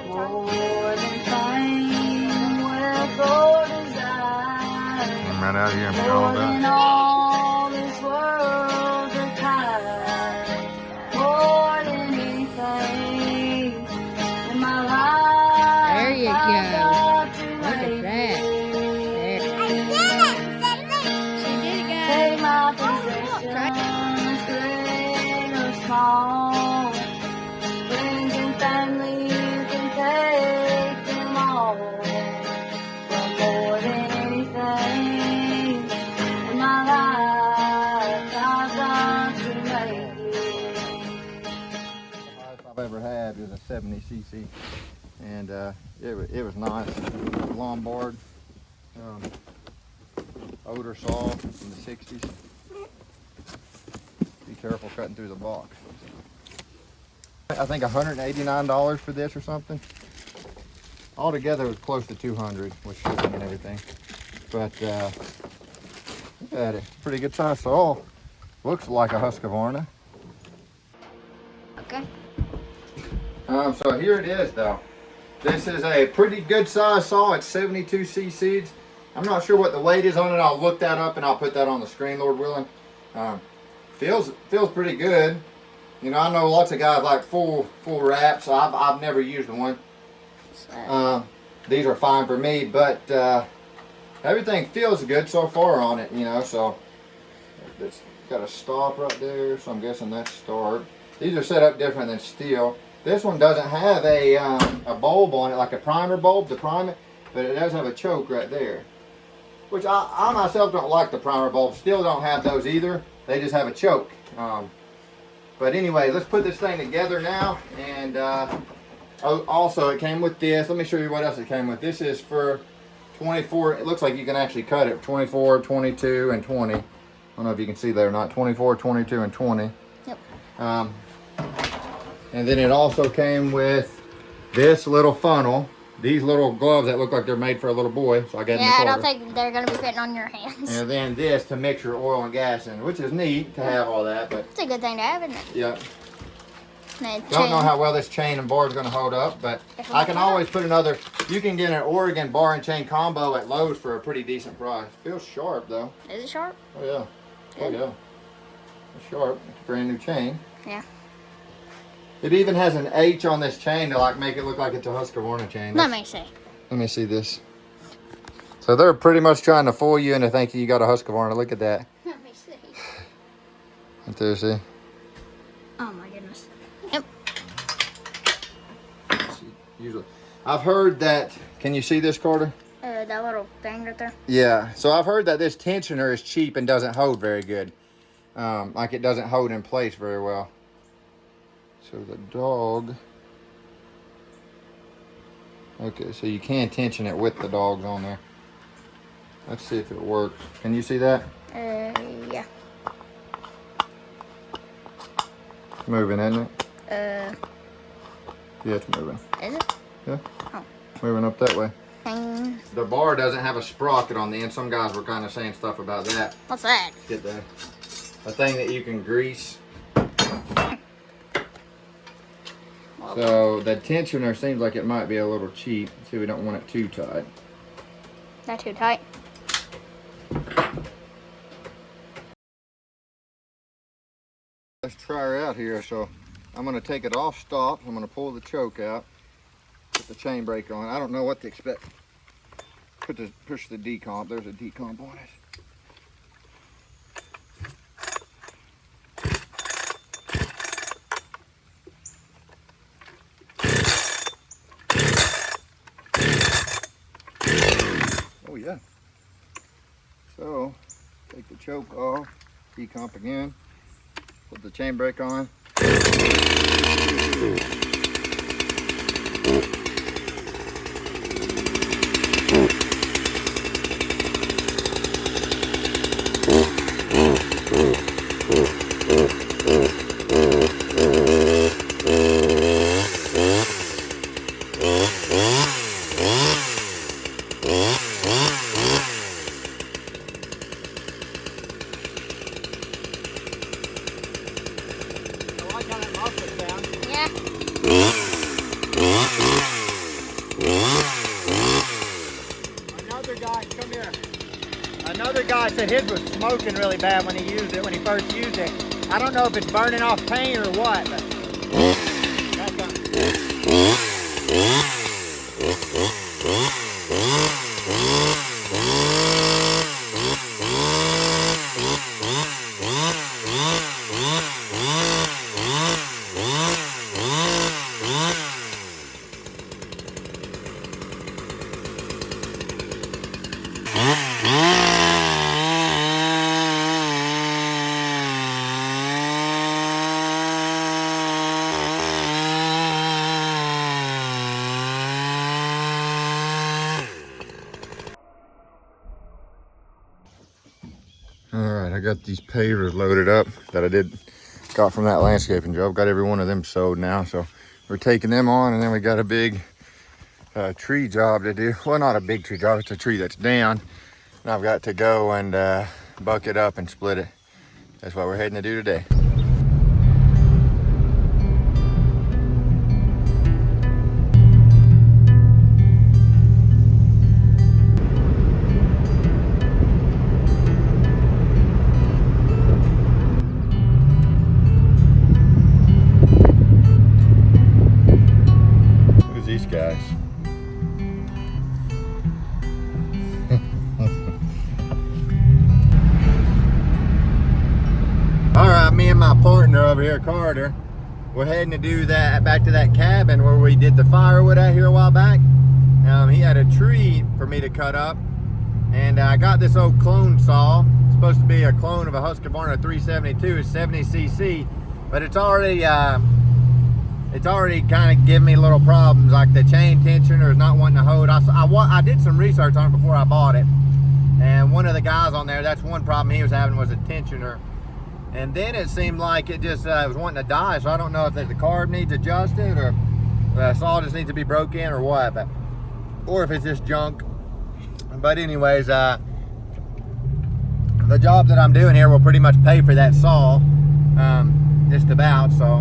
More than fame, wealth or desire. I'm right out here. I'm More all than about all this world requires. More than anything in my life. There you I've go. got to Look at make that. it. She did it, guys. Take my possessions, great or small. Friends and family, you can take them all. But more than anything in my life, I've got to make it. The highest I've ever had was a 70cc, and it was nice. Lombard, odor saw from the 60s. Be careful cutting through the box. I think $189 for this or something. Altogether it was close to 200 with shipping and everything. But look at it, pretty good size saw. Looks like a Husqvarna. Okay. So here it is though. This is a pretty good size saw. It's 72 cc's. I'm not sure what the weight is on it. I'll look that up and I'll put that on the screen, Lord willing. Feels pretty good. You know, I know lots of guys like full wraps. So I've never used one. These are fine for me, but everything feels good so far on it. You know, so it's got a stop right there. So I'm guessing that's start. These are set up different than steel. This one doesn't have a bulb on it, like a primer bulb to prime it, but it does have a choke right there. Which I myself don't like the primer bulbs. Still don't have those either. They just have a choke. But anyway, let's put this thing together now. And also it came with this. Let me show you what else it came with. This is for 24. It looks like you can actually cut it 24, 22, and 20. I don't know if you can see there or not. 24, 22, and 20. Yep. And then it also came with this little funnel. These little gloves that look like they're made for a little boy. So I got Yeah, I don't think they're going to be fitting on your hands. And then this to mix your oil and gas in, which is neat to have all that. But It's a good thing to have, isn't it? yeah. And Don't know how well this chain and bar is going to hold up, but I can always put another. You can get an Oregon bar and chain combo at Lowe's for a pretty decent price. Feels sharp though. Is it sharp? Oh yeah. Good. Oh yeah. It's sharp. It's a brand new chain. Yeah. It even has an H on this chain to like make it look like it's a Husqvarna chain. Let me see. Let me see this. So they're pretty much trying to fool you into thinking you got a Husqvarna. Look at that. Let me see. Right there, see? Oh my goodness. Yep. Usually, I've heard that. Can you see this, Carter? That little thing right there. Yeah. So I've heard that this tensioner is cheap and doesn't hold very good. Like it doesn't hold in place very well. So the dog. Okay, so you can tension it with the dogs on there. Let's see if it works. Can you see that? Yeah. It's moving, isn't it? Yeah, it's moving. Is it? Yeah. Oh. Moving up that way. Hang. The bar doesn't have a sprocket on the end. Some guys were kind of saying stuff about that. What's that? Get that. A thing that you can grease. So the tensioner seems like it might be a little cheap. See, we don't want it too tight. Not too tight. Let's try her out here. So I'm going to take it off stop. I'm going to pull the choke out. Put the chain brake on. I don't know what to expect. Push the decomp. There's a decomp on it. Oh yeah. So take the choke off, decomp again, put the chain brake on. Yeah. here. Another guy said his was smoking really bad when he used it, when he first used it. I don't know if it's burning off paint or what, but Alright, I got these pavers loaded up that I got from that landscaping job. Got every one of them sewed now, so we're taking them on, and then we got a big tree job to do. Well, not a big tree job, it's a tree that's down. And I've got to go and buck it up and split it. That's what we're heading to do today. These guys. All right, me and my partner over here, Carter, we're heading to do that back to that cabin where we did the firewood out here a while back. He had a tree for me to cut up, and I got this old clone saw. It's supposed to be a clone of a Husqvarna 372. It's 70cc, but it's already kind of giving me little problems, like the chain tensioner is not wanting to hold. I did some research on it before I bought it, and one of the guys on there, that's one problem he was having, was a tensioner. And then it seemed like it just was wanting to die, so I don't know if the carb needs adjusted, or the saw just needs to be broke in, or what, or if it's just junk. But anyways, the job that I'm doing here will pretty much pay for that saw, just about. So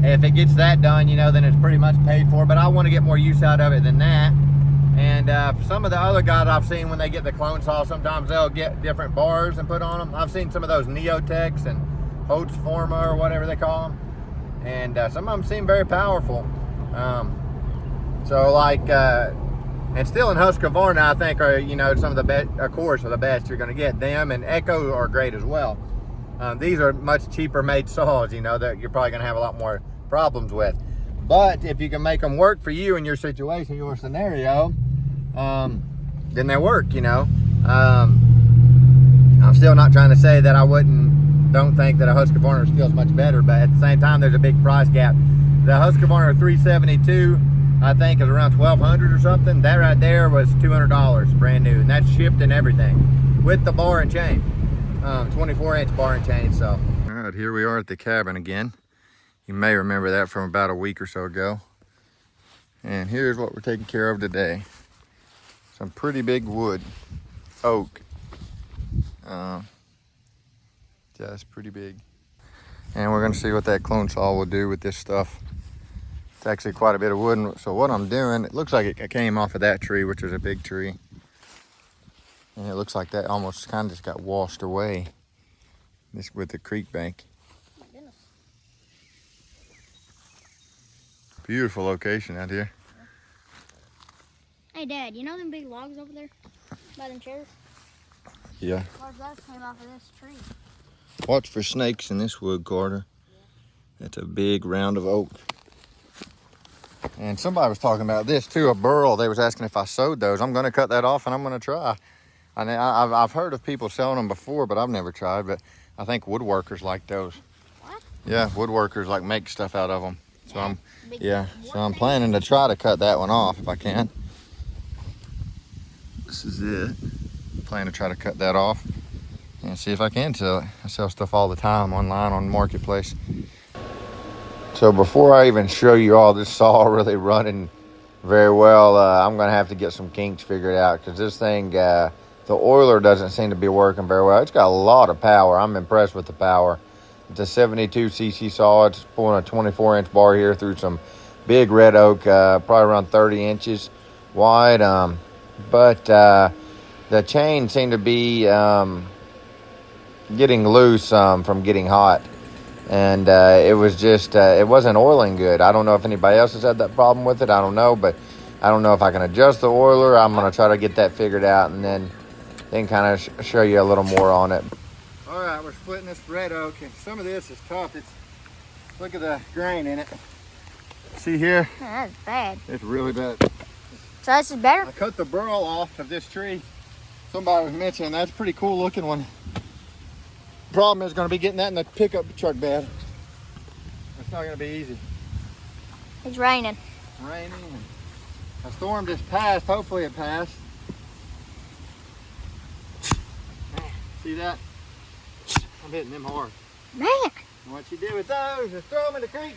if it gets that done, you know, then it's pretty much paid for. But I want to get more use out of it than that. And some of the other guys I've seen, when they get the clone saw, sometimes they'll get different bars and put on them. I've seen some of those Neotechs and Holtzforma or whatever they call them, and some of them seem very powerful. So like, and still in Husqvarna, I think, are, you know, some of the best, of course, are the best you're going to get. Them and Echo are great as well. These are much cheaper made saws, you know, that you're probably going to have a lot more problems with. But if you can make them work for you in your situation, your scenario, then they work, you know. I'm still not trying to say that I don't think that a Husqvarna feels much better, but at the same time, there's a big price gap. The Husqvarna 372, I think, is around $1,200 or something. That right there was $200 brand new, and that's shipped and everything with the bar and chain, 24-inch bar and chain. So, all right, here we are at the cabin again. You may remember that from about a week or so ago. And here's what we're taking care of today. Some pretty big wood, oak. Just pretty big. And we're gonna see what that clone saw will do with this stuff. It's actually quite a bit of wood. So what I'm doing, it looks like it came off of that tree, which is a big tree. And it looks like that almost kind of just got washed away this with the creek bank. Beautiful location out here. Hey, Dad, you know them big logs over there by them chairs? Yeah. Where's that came off of this tree? Watch for snakes in this wood, Carter. That's a big round of oak. And somebody was talking about this too, a burl. They was asking if I sewed those. I'm going to cut that off and I'm going to try. I've heard of people selling them before, but I've never tried. But I think woodworkers like those. What? Yeah, woodworkers like make stuff out of them. So I'm planning to try to cut that one off if I can. This is it. Plan to try to cut that off and see if I can sell it. I sell stuff all the time online on Marketplace. So before I even show you all this saw really running very well, I'm gonna have to get some kinks figured out, because this thing, the oiler doesn't seem to be working very well. It's got a lot of power. I'm impressed with the power. It's a 72cc saw. It's pulling a 24-inch bar here through some big red oak, probably around 30 inches wide. But the chain seemed to be getting loose from getting hot. And it was just, it wasn't oiling good. I don't know if anybody else has had that problem with it. I don't know, but I don't know if I can adjust the oiler. I'm going to try to get that figured out and then kind of show you a little more on it. All right, we're splitting this red oak, and some of this is tough. Look at the grain in it. See here? Oh, that's bad. It's really bad. So this is better? I cut the burl off of this tree. Somebody was mentioning that's a pretty cool looking one. Problem is going to be getting that in the pickup truck bed. It's not going to be easy. It's raining. Raining. A storm just passed. Hopefully it passed. See that? I'm hitting them hard. Man. And what you do with those is throw them in the creek.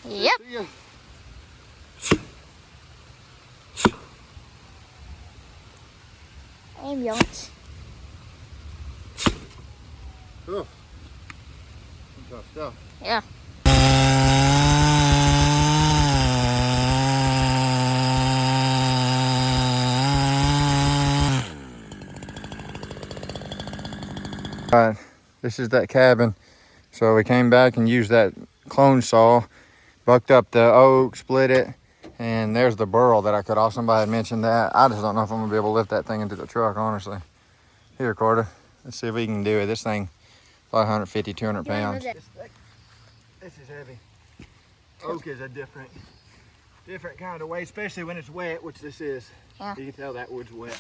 Yep. See ya. Ambulance. Oh, some tough stuff. Yeah. All right, this is that cabin. So we came back and used that clone saw, bucked up the oak, split it, and there's the burl that I cut off. Somebody had mentioned that. I just don't know if I'm gonna be able to lift that thing into the truck, honestly. Here, Carter, let's see if we can do it. This thing, about 150, 200 pounds. This is heavy. Oak is a different kind of weight, especially when it's wet, which this is. Yeah. You can tell that wood's wet.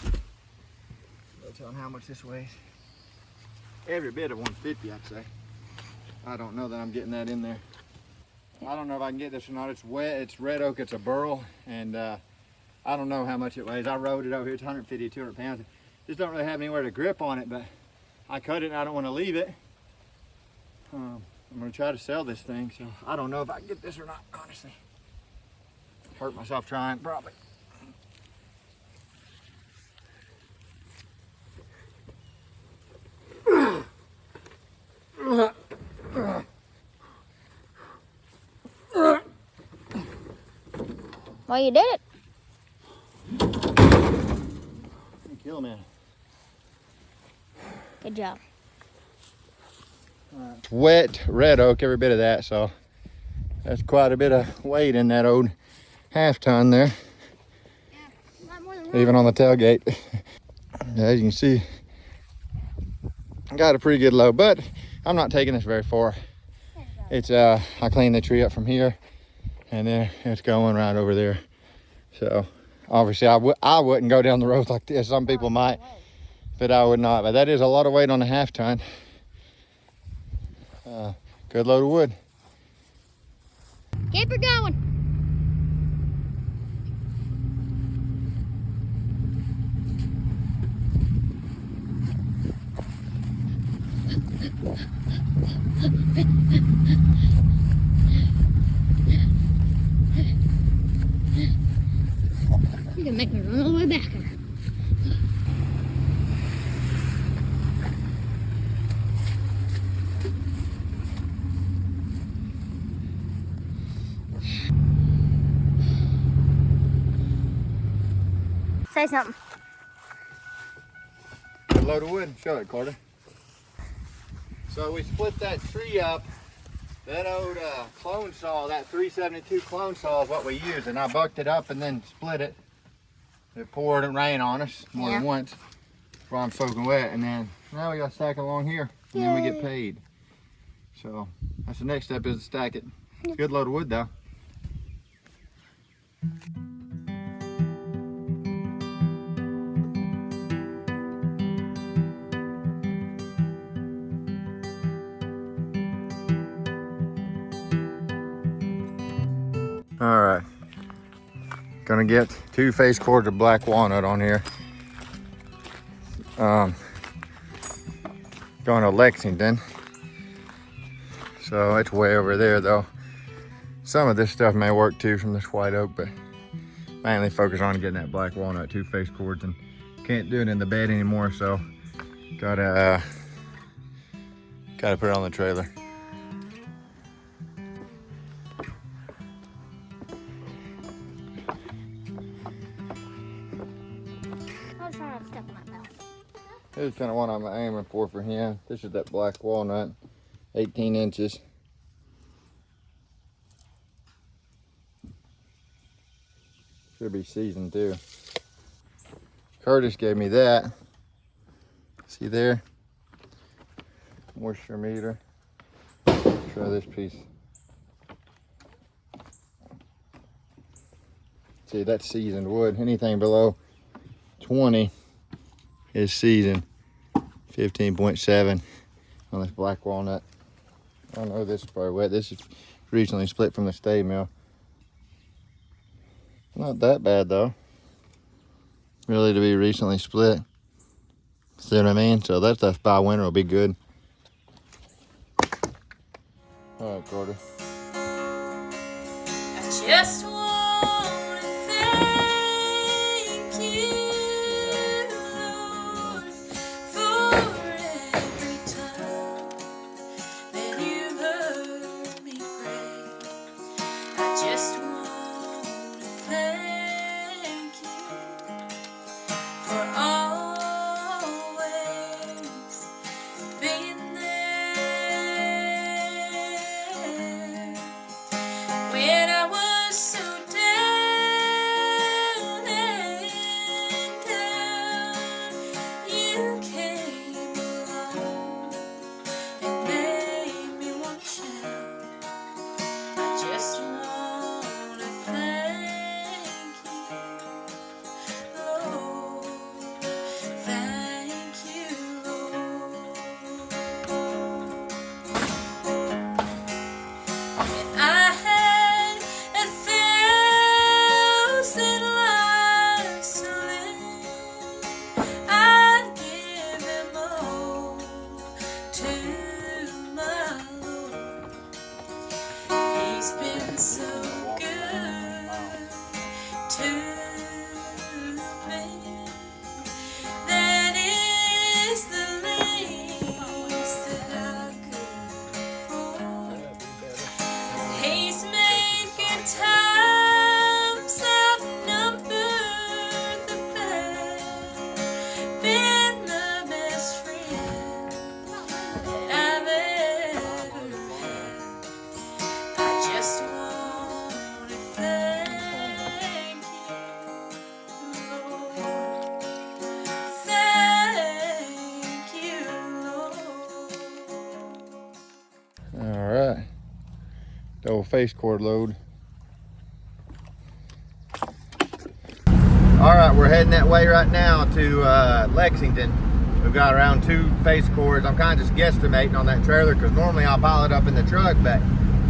No telling how much this weighs. Every bit of 150, I'd say. I don't know that I'm getting that in there. I don't know if I can get this or not. It's wet, it's red oak, it's a burl, and I don't know how much it weighs. I rode it over here, it's 150, 200 pounds. Just don't really have anywhere to grip on it, but I cut it and I don't want to leave it. I'm gonna try to sell this thing, so I don't know if I can get this or not, honestly. Hurt myself trying, probably. Well, you did it. Kill man. Good job. Wet red oak, every bit of that, so that's quite a bit of weight in that old half ton there. Yeah, not more than Even on the tailgate. As you can see, I got a pretty good load, but I'm not taking this very far. It's I cleaned the tree up from here and then it's going right over there. So obviously I wouldn't go down the road like this. Some people might, but I would not. But that is a lot of weight on a half ton. Good load of wood. Keep her going. You can make me run all the way back there. Say something. Good load of wood. Show it, Carter. So we split that tree up. That old clone saw, that 372 clone saw is what we used, and I bucked it up and then split it. It poured and rained on us more than once while I'm soaking wet, and then now we got to stack it along here, and then we get paid. So that's the next step, is to stack it. It's a good load of wood though. All right, gonna get 2 face cords of black walnut on here. Going to Lexington, so it's way over there though. Some of this stuff may work too from this white oak, but mainly focus on getting that black walnut 2 face cords, and can't do it in the bed anymore, so gotta put it on the trailer. was trying to step on that bell. This is kind of what I'm aiming for him. This is that black walnut, 18 inches. Should be seasoned too. Curtis gave me that. See there? Moisture meter. Try this piece. See, that's seasoned wood. Anything below 20 is seasoned. 15.7 on this black walnut. I know this is probably wet. This is recently split from the stay mill. Not that bad though. Really, to be recently split. See what I mean? So that stuff by winter will be good. All right, Carter. I just want to thank you, Lord, for every time that you heard me pray. I just want to thank you for always being there when I was so down and down. You came along and made me want to shout. I just want to thank you, Lord. Thank you, Lord. When I had 1,000 lives to live, I'd give them all to my Lord. He's been so good to me. That is the least that I could afford. He's made good times outnumber the bad. Been the best friend that I've ever had. I just want to thank you, Lord. Thank you, Lord. All right. Double face cord load. All right, we're heading that way right now to Lexington. We've got around 2 face cords. I'm kind of just guesstimating on that trailer because normally I'll pile it up in the truck, but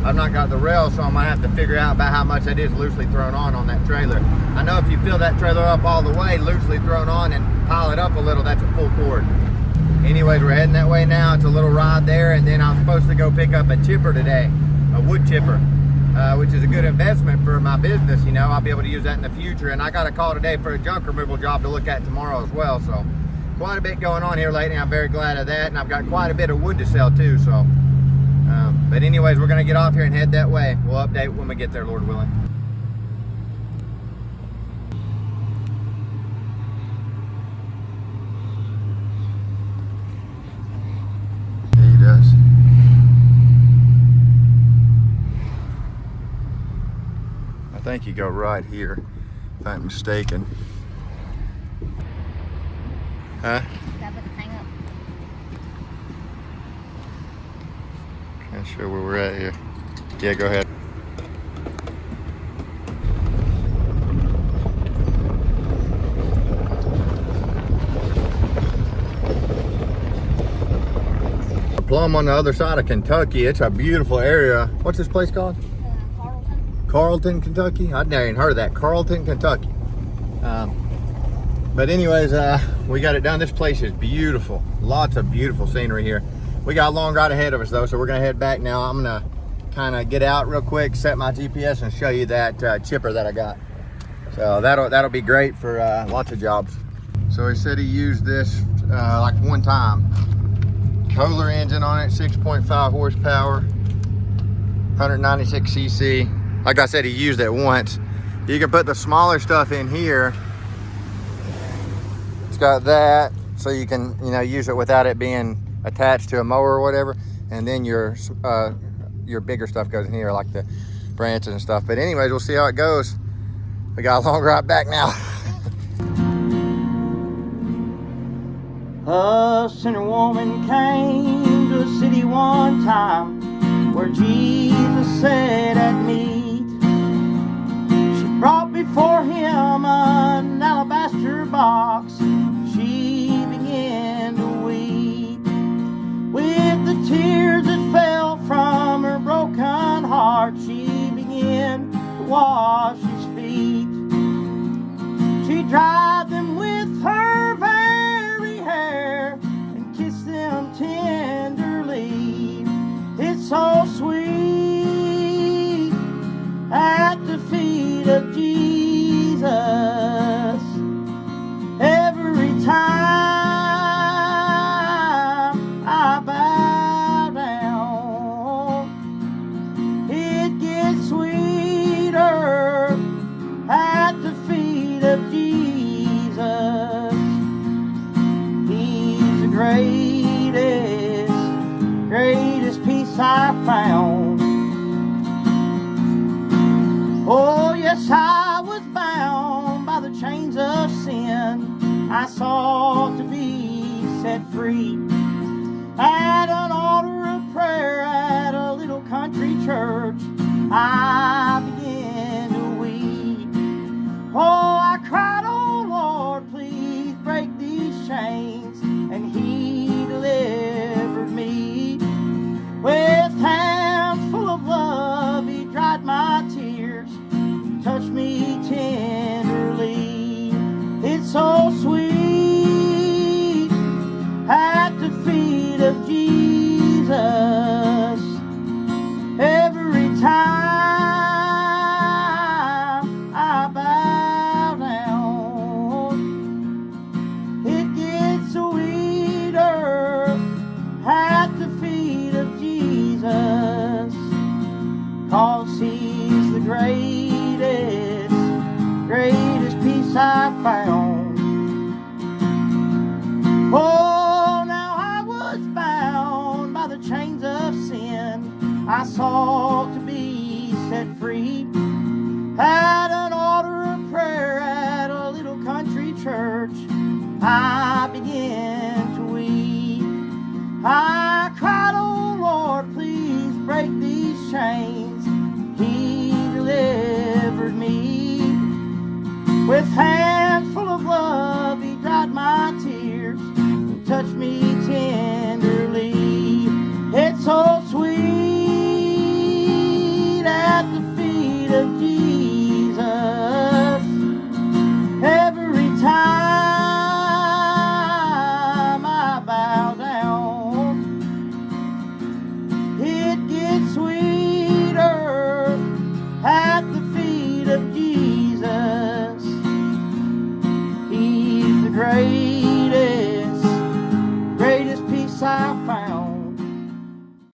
I've not got the rail, so I might have to figure out about how much that is loosely thrown on that trailer. I know if you fill that trailer up all the way, loosely thrown on, and pile it up a little, that's a full cord. Anyways, we're heading that way now. It's a little ride there, and then I'm supposed to go pick up a chipper today, a wood chipper, which is a good investment for my business. You know, I'll be able to use that in the future. And I got a call today for a junk removal job to look at tomorrow as well. So quite a bit going on here lately. I'm very glad of that, and I've got quite a bit of wood to sell too. So, but anyways, we're gonna get off here and head that way. We'll update when we get there, Lord willing. He does. I think you go right here, if I'm mistaken. Huh? Gotta put the thing up. Not sure where we're at here. Yeah, go ahead. Plum on the other side of Kentucky. It's a beautiful area. What's this place called? Carlton. Carlton, Kentucky. I'd never even heard of that. Carlton, Kentucky. But anyways, we got it done. This place is beautiful. Lots of beautiful scenery here. We got a long ride ahead of us though, so we're gonna head back now. I'm gonna kind of get out real quick, set my GPS, and show you that chipper that I got. So that'll be great for lots of jobs. So he said he used this like one time. Kohler engine on it, 6.5 horsepower, 196 cc. Like I said, he used it once. You can put the smaller stuff in here. It's got that, so you can, you know, use it without it being attached to a mower or whatever. And then your bigger stuff goes in here, like the branches and stuff. But anyways, we'll see how it goes. We got a long ride back now. A sinner woman came to a city one time where Jesus sat at meat. She brought before him an alabaster box. She began to weep. With the tears that fell from her broken heart, she began to wash his feet. She dried them with her very hair and kissed them tenderly. It's so sweet at the feet of Jesus. Every time I bow down, it gets sweeter at the feet of Jesus. He's the greatest peace I found. Oh yes, I was bound by the chains of sin. I sought to be set free at an altar of prayer at a little country church. I began to weep. Oh, I cried, oh Lord, please break these chains. And he delivered me. With hands full of love, he dried my tears, touched me tenderly. It's so sweet at the feet of Jesus. Every time I bow down, it gets sweeter at the feet of Jesus. 'Cause he's the greatest peace I found. Oh, now I was bound by the chains of sin. I sought to be set free at an altar of prayer at a little country church. I began to weep. I cried, oh Lord, please break these chains. He delivered me. With hands